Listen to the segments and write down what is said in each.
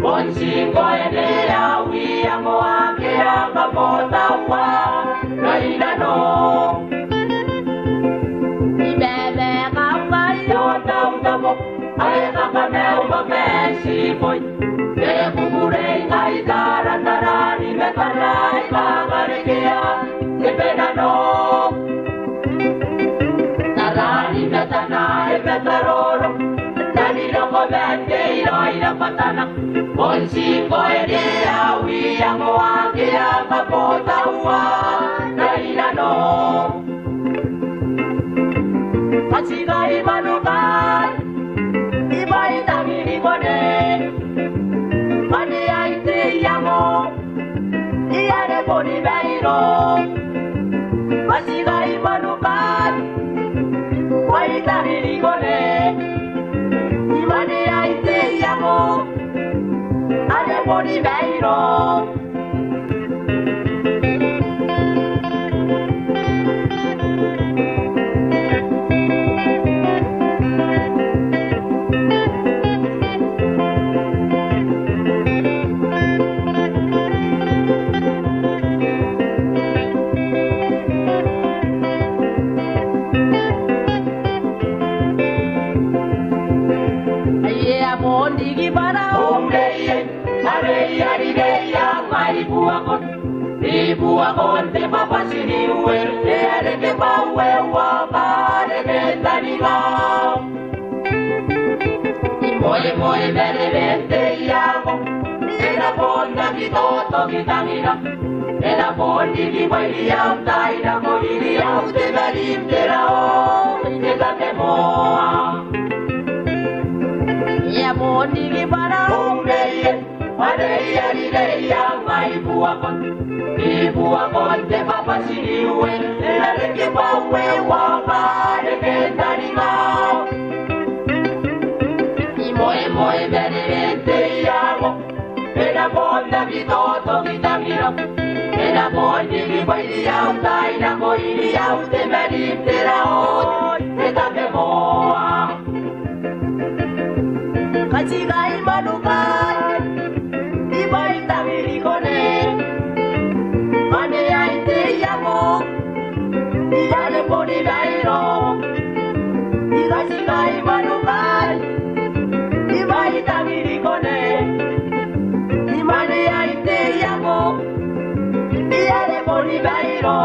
Consigo enea wia moake akapota wa naina no ibebe kama yota utamo aeka kameu mamesi boy de kukure ngai dara darani mekara ikarekea ibena no darani metana ebetaroro naina komende ira patana Consigo enea wia moake akapota wa naina no Pasigai manukai Ibai tangiri kone Mani aite yamo Iare poni beiro Pasigai manukai Ibai tangiri kone Mani aite yamo Iare poni beiro Buakon te papasini uer te are ke paue wa pare ke tanima Moe moe bere vente iamo Era ponda ki toto ki tamina Era pondi ki waili au taina Moiri au te varim te rao Te tate moa Ia pondi ki para umeye Mareia rireia mai buakon Buakon te papasini uer te are ke paue wa pare ke tanima Moe moe bere vente iamo Era ponda ki toto ki tamina Era pondi ki waili au taina Moiri au te varim te rao Te tate moa Kachigai manukai Ibai tangiri kone Mane aite yamo Iare poni beiro Igashigai manukai Ibai tangiri kone Mane aite yamo Iare poni beiro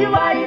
Ibai